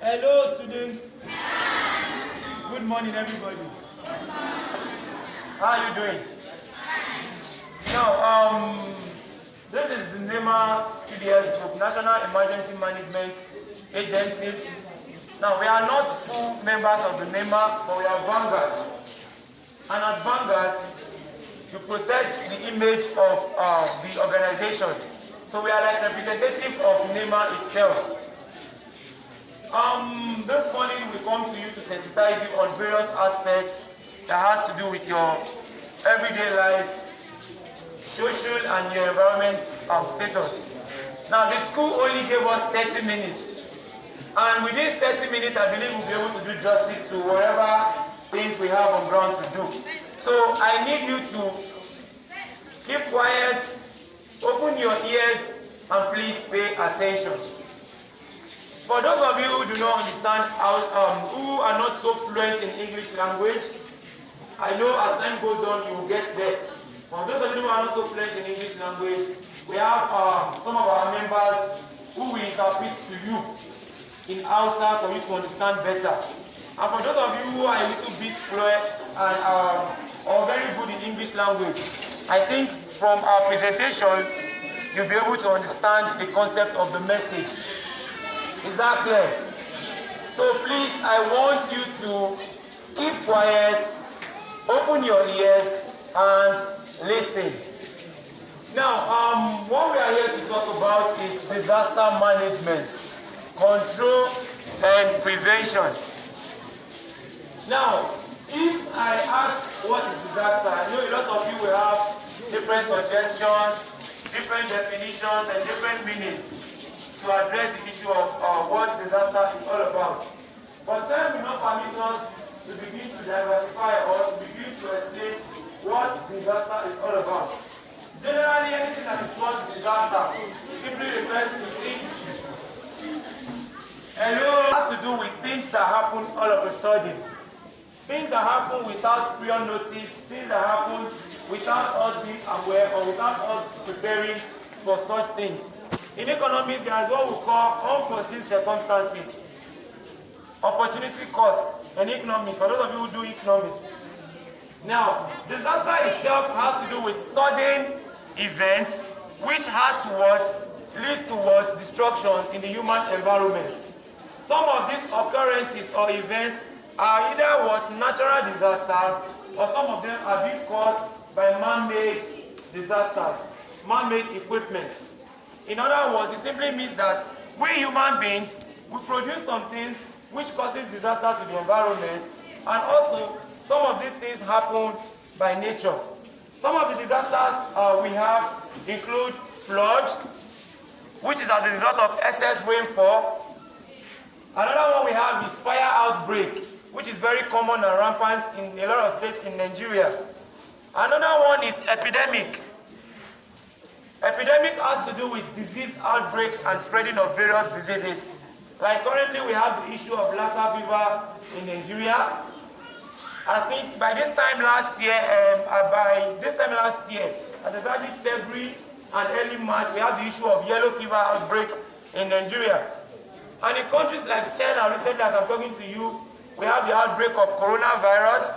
Hello, students. Good morning, everybody. How are you doing? Now, this is the NEMA CDS group, National Emergency Management Agencies. Now, we are not full members of the NEMA, but we are Vanguard. And at Vanguard, you protect the image of the organization. So we are like representative of NEMA itself. This morning we come to you to sensitize you on various aspects that has to do with your everyday life, social and your environment status. Now the school only gave us 30 minutes. And with this 30 minutes, I believe we'll be able to do justice to whatever things we have on ground to do. So I need you to keep quiet, open your ears, and please pay attention. For those of you who do not understand, who are not so fluent in English language, I know as time goes on you will get there. For those of you who are not so fluent in English language, we have some of our members who will interpret to you in Hausa for you to understand better. And for those of you who are a little bit fluent and or very good in English language, I think from our presentation, you'll be able to understand the concept of the message. Is that clear? So please, I want you to keep quiet, open your ears, and listen. Now, what we are here to talk about is disaster management, control, and prevention. Now, if I ask what is disaster, I know a lot of you will have different suggestions, different definitions, and different meanings to address the issue of what disaster is all about. But time will not permit us to begin to diversify or to begin to explain what disaster is all about. Generally, anything that is called disaster simply refers to things. Hello, has to do with things that happen all of a sudden. Things that happen without prior notice, things that happen without us being aware or without us preparing for such things. In economics, there is what we call unforeseen circumstances, opportunity cost, and economics, for those of you who do economics. Now, disaster itself has to do with sudden events which has to leads towards destructions in the human environment. Some of these occurrences or events are either natural disasters, or some of them are being caused by man-made disasters, man-made equipment. In other words, it simply means that we human beings, we produce some things which causes disaster to the environment, and also some of these things happen by nature. Some of the disasters we have include flood, which is as a result of excess rainfall. Another one we have is fire outbreak, which is very common and rampant in a lot of states in Nigeria. Another one is epidemic. Epidemic has to do with disease outbreak and spreading of various diseases. Like currently we have the issue of Lassa fever in Nigeria. I think by this time last year, at exactly February and early March, we have the issue of yellow fever outbreak in Nigeria. And in countries like China, recently as I'm talking to you, we have the outbreak of coronavirus,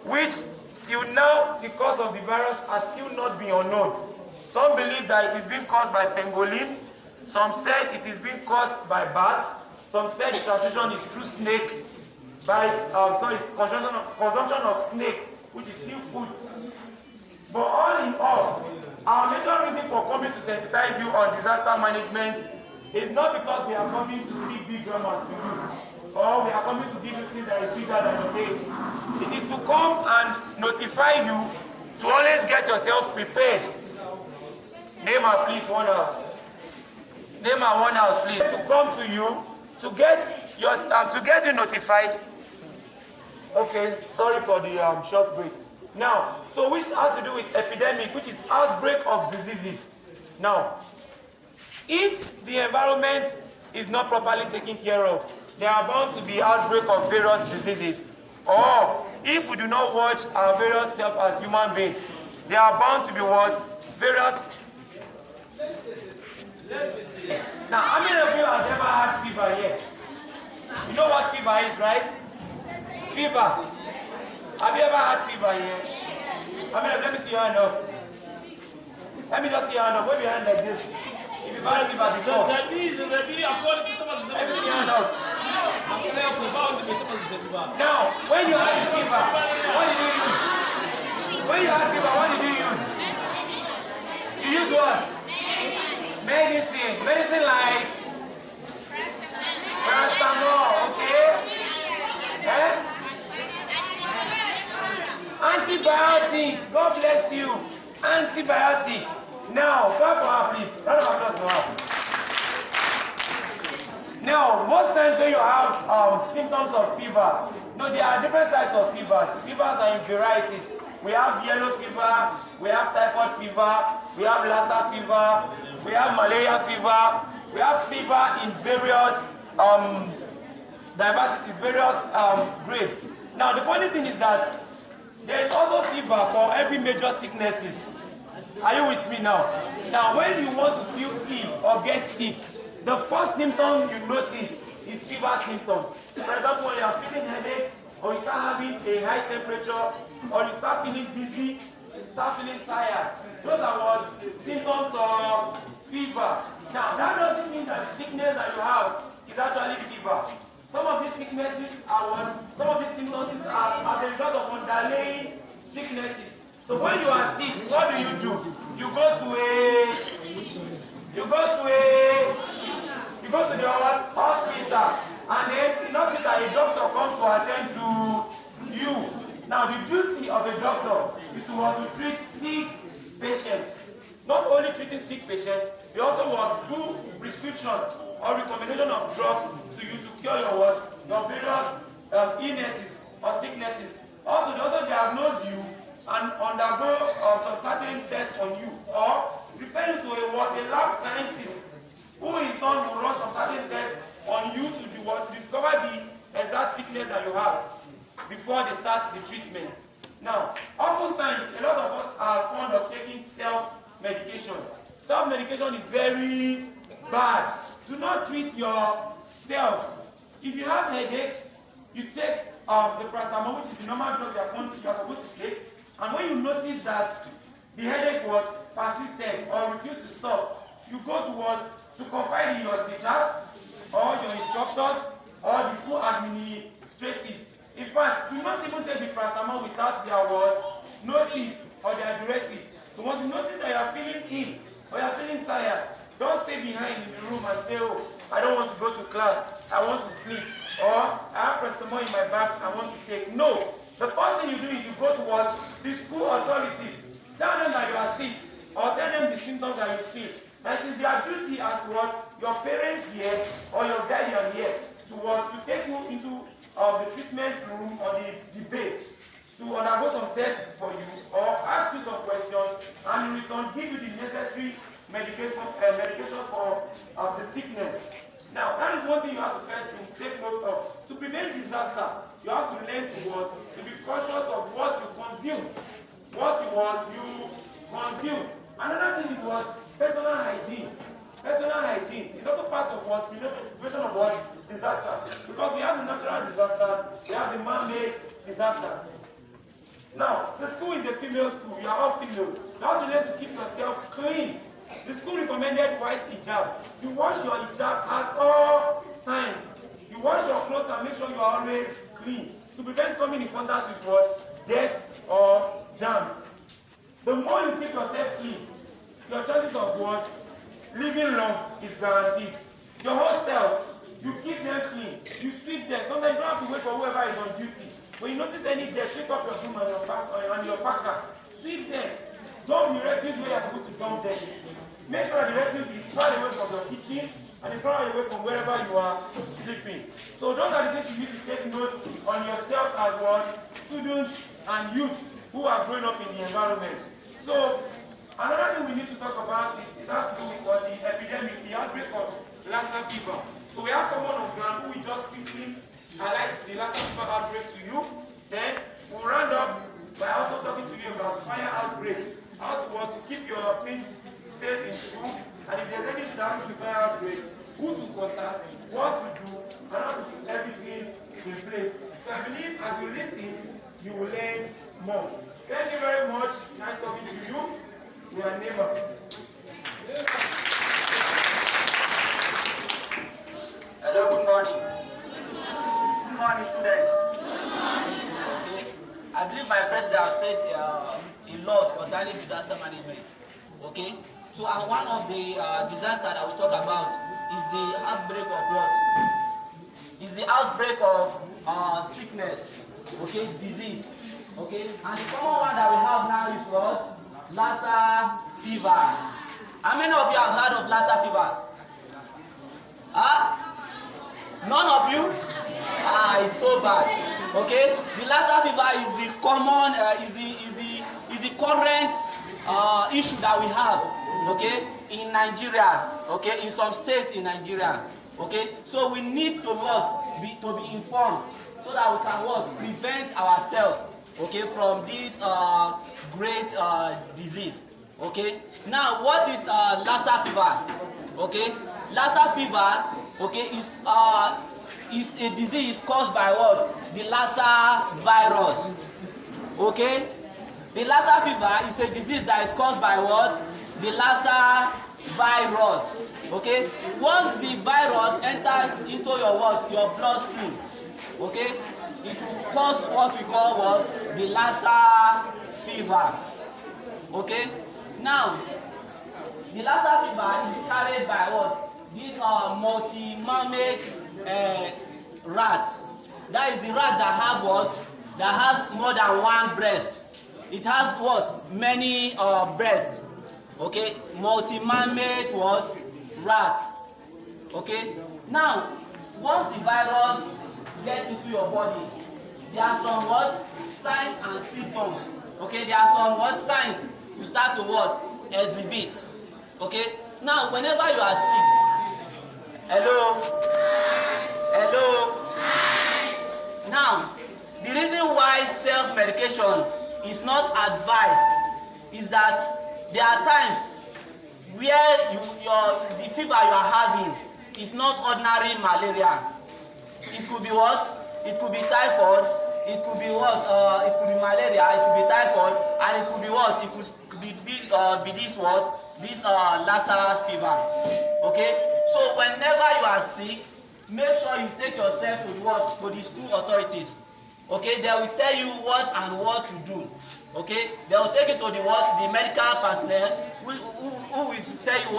which till now the cause of the virus has still not been unknown. Some believe that it is being caused by pangolin. Some said it is being caused by bats. Some said the transmission is through snake bite. It's consumption of snake, which is seafood. But all in all, our major reason for coming to sensitize you on disaster management is not because we are coming to speak big grammars to you, or we are coming to give you things that is bigger than your age. It is to come and notify you to always get yourself prepared. Name her, please, one house. Name her one house, please. To come to you to get you notified. Okay, sorry for the short break. Now, so which has to do with epidemic, which is outbreak of diseases. Now, if the environment is not properly taken care of, there are bound to be outbreak of various diseases. Or if we do not watch our various self as human beings, there are bound to be various. Now, how many of you have ever had fever here? You know what fever is, right? Fever. Have you ever had fever here? Let me see your hand up. Let me just see your hand up. Wave your hand like this. If you've had fever before. Let me see your hand up. Now, when you had fever, what did you use? When you had fever, what did you use? You use what? Medicine. Medicine like paracetamol, okay? Eh? Antibiotics. God bless you. Antibiotics. Now, clap for her, please. Round of applause for her. Now, most times when you have symptoms of fever, there are different types of fevers. Fevers are in varieties. We have yellow fever, we have typhoid fever, we have Lassa fever, we have malaria fever, we have fever in various diversities, various grades. Now, the funny thing is that there is also fever for every major sicknesses. Are you with me now? Now, when you want to feel ill or get sick, the first symptom you notice is fever symptoms. For example, when you are feeling headache, or you start having a high temperature, or you start feeling dizzy, you start feeling tired. Those are what symptoms of fever. Now, that doesn't mean that the sickness that you have is actually fever. Some of these sicknesses are what? Some of these symptoms are as a result of underlying sicknesses. So when you are sick, what do? You go to the hospital, and then in hospital a doctor comes to attend to you. Now the duty of a doctor is to treat sick patients. Not only treating sick patients, they also want to do prescription or recommendation of drugs to you to cure your various illnesses or sicknesses. Also, they also diagnose you and undergo some certain tests on you, or refer you to a lab scientist who in turn will run some certain tests on you to discover the exact sickness that you have before they start the treatment. Now, oftentimes, a lot of us are fond of taking self-medication. Self-medication is very bad. Do not treat yourself. If you have headache, you take the paracetamol, which is the normal drug you are supposed to take. And when you notice that the headache was persistent or refused to stop, you go to confide in your teachers or your instructors or the school administrators. In fact, do not even take the paracetamol without their notice or their directives. So once you notice that you are feeling ill or you are feeling tired, don't stay behind in the room and say, oh, I don't want to go to class, I want to sleep, or I have paracetamol in my bag, I want to take. No. The first thing you do is you go to the school authorities. Tell them that you are sick, or tell them the symptoms that you feel. That is their duty as your parents here or your guardian here to take you into the treatment room or the bed to undergo some tests for you or ask you some questions and in return give you the necessary medication for the sickness. Now, that is one thing you have to first take note of. To prevent disaster, you have to learn to be conscious of what you consume. What you consume. Another thing is personal hygiene. Personal hygiene is also part of prevention of disaster. Because we have the natural disaster, we have the man-made disasters. Now, the school is a female school. We are all females. You have to learn to keep yourself clean. The school recommended white hijab. You wash your hijab at all times. You wash your clothes and make sure you are always clean to prevent coming in contact with dirt or germs. The more you keep yourself clean, your chances of living long is guaranteed. Your hostels, you keep them clean. You sweep them. Sometimes you don't have to wait for whoever is on duty. When you notice any dirt, sweep up your room and your packer. Sweep them. Dump the refuse where you're supposed to dump them. Make sure that the refuse is far away from your kitchen and is far away from wherever you are sleeping. So those are the things you need to take note on yourself as students and youth who are growing up in the environment. So another thing we need to talk about is that to do with the epidemic, the outbreak of Lassa fever. So we have someone on ground who will just quickly highlight the Lassa fever outbreak to you. Then we'll round up by also talking to you about fire outbreak. How to keep your things safe in school, and if there's any issue that happens with fire outbreak, who to contact, what to do, and how to keep everything in place. So I believe as you listen, you will learn more. Thank you very much. Nice talking to you. Your neighbor. Hello, good morning. Good morning, students. Okay. I believe my president has said a lot concerning disaster management. Okay. So, and one of the disasters that we talk about is the outbreak of what? Is the outbreak of sickness. Okay, disease. Okay, and the common one that we have now is what? Lassa fever. How many of you have heard of Lassa fever? Huh? None of you? It's so bad. Okay, the Lassa fever is the common, is the current issue that we have. Okay, in Nigeria. Okay, in some states in Nigeria. Okay, so we need to be informed so that we can prevent ourselves. Okay, from this great disease. Okay, now what is Lassa fever? Okay, Lassa fever, okay, is a disease caused by what? The Lassa virus. Okay, the Lassa fever is a disease that is caused by what? The Lassa virus. Okay, once the virus enters into your bloodstream, okay, it will cause what we call the Lassa fever. Okay, now the Lassa fever is carried by what? This multi-mammate rat. That is the rat that have what? That has more than one breast. It has what? Many breasts. Okay, multi-mammate what? Rat. Okay, now once the virus gets into your body, there are some what? Signs and symptoms. Okay, there are some what? Signs you start to what? Exhibit. Okay, now whenever you are sick, hello, hello. Now, the reason why self-medication is not advised is that there are times where the fever you are having is not ordinary malaria. It could be what? It could be typhoid. It could be what? It could be malaria. It could be typhoid, and it could be what? It could be this what? This Lassa fever. Okay. So whenever you are sick, make sure you take yourself to the what? To the school authorities. Okay. They will tell you what and what to do. Okay, they will take it to the what? The medical personnel who will tell you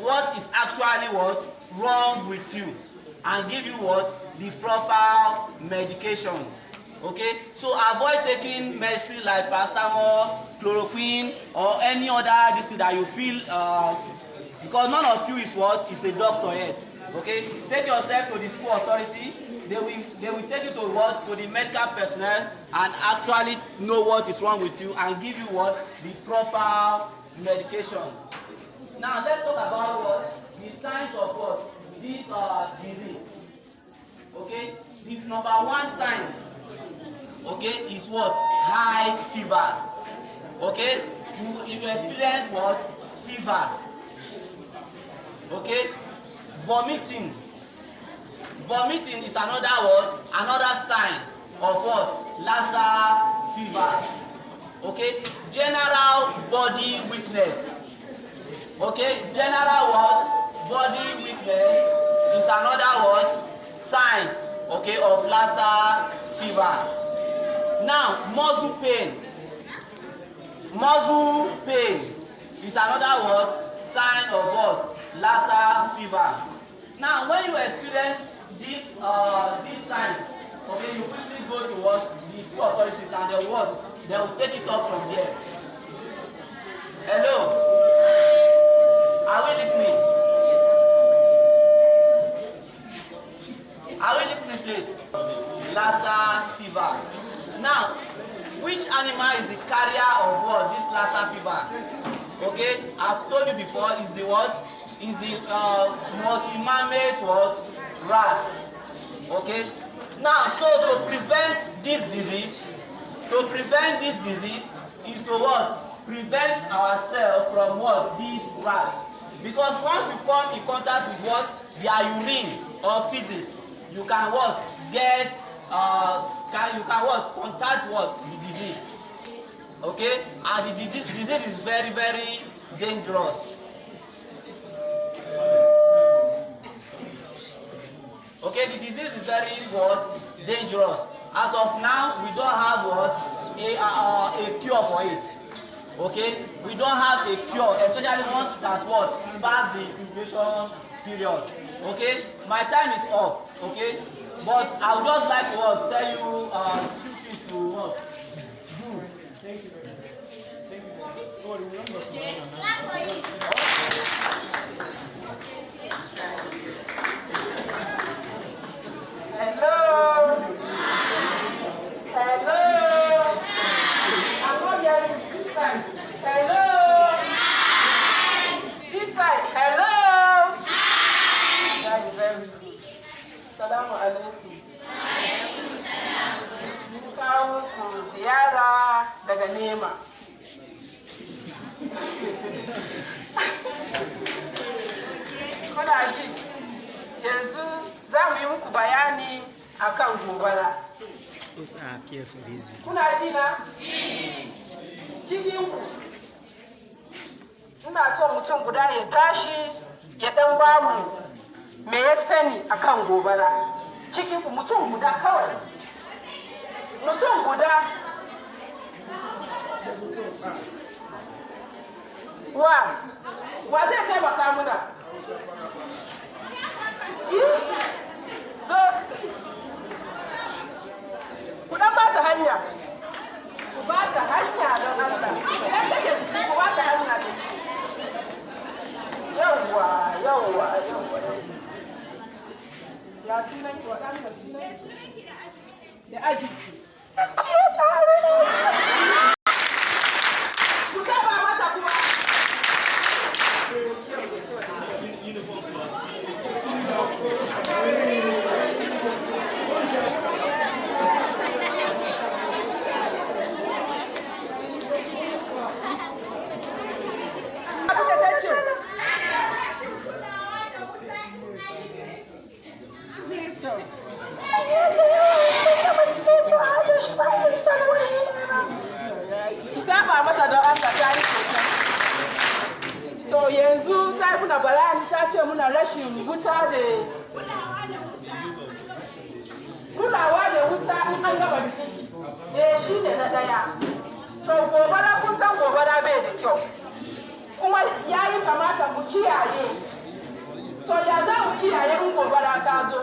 what is actually what wrong with you, and give you what? The proper medication. Okay, so avoid taking medicine like paracetamol, chloroquine, or any other this thing that you feel because none of you is what? Is a doctor yet. Okay, take yourself to the school authority. They will take you to what? To the medical personnel and actually know what is wrong with you and give you what? The proper medication. Now let's talk about what? The signs of what? This disease. Okay? The number one sign, okay, is what? High fever. Okay? You experience what? Fever. Okay? Vomiting. Vomiting is another word, another sign of what? Lassa fever. Okay? General body weakness. Okay? General what? Body weakness is another word, sign, okay, of Lassa fever. Now, muscle pain. Muscle pain is another word, sign of what? Lassa fever. Now, when you experience these signs, okay, you quickly go to what? The school authorities, and they will what? They will take it up from there. Hello? Are we listening? Are we listening, please? Lassa fever. Now, which animal is the carrier of what? This Lassa fever? Okay, I've told you before, is the what? Is the multi-mammate what? Rat. Okay. Now, so to prevent this disease is to what? Prevent ourselves from what? This rat. Because once you come in contact with what? Their urine or feces, you can what? Get you can what? Contact what? The disease. Okay? And the disease is very, very dangerous. Okay, the disease is very what? Dangerous. As of now, we don't have what? A cure for it. Okay? We don't have a cure, especially once it has what? Past the incubation period. Okay? My time is up. Okay? But I would just like to tell you two things to what? Do. Thank you very much. Thank you very much. Hello. Hello. I'm not hearing this side. Hello. This side. Hello. That is very good. Salamu alaikum. Mun kawo muku ziyara daga Nema. Kuna ji, yanzu za mu yi muku bayani akan gobara. Kuna ji na? Cikinku, ina so mutum guda ya tashi ya dan bamu me ya sani akan gobara. Cikinku mutum guda kawai. Mutum guda. Wa zai taimaka muna? Zo. Ku dan bata hanya. Ku bata hanya don Allah. Idan kake ku bata hanya da shi. Yawwa. Ya sunan ki waɗanda sunan da aji. Gaskiya tare ne. Ku taba mata kuma. Kitaba mata don an ka ta yi sosai. To yanzu ta yi muna bayani ta ce muna rashin wuta da kulawa da wuta in an gaba da shi. Shi ne na daya. To gobara kun san gobara bai da kyau. Kuma ya yi kamata mu kiyaye. To ya za mu kiyaye in gobara ta zo?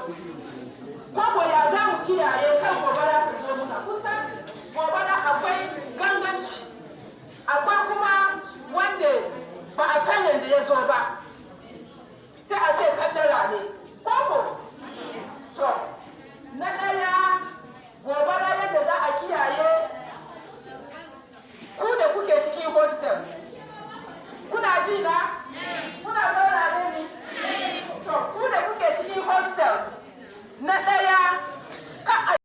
Ko ya za mu kiyaye kan gobara ta zo muna? Kusan gobara akwai ganganci. Akwai kuma wanda ba a san yadda ya zo ba. Sai a ce kaddara ne. Koko? To, na ɗaya gobara yadda za a kiyaye ku da kuke cikin hostel. Kuna ji na? Kuna saurare ni? To, ku da kuke cikin hostel. Na ɗaya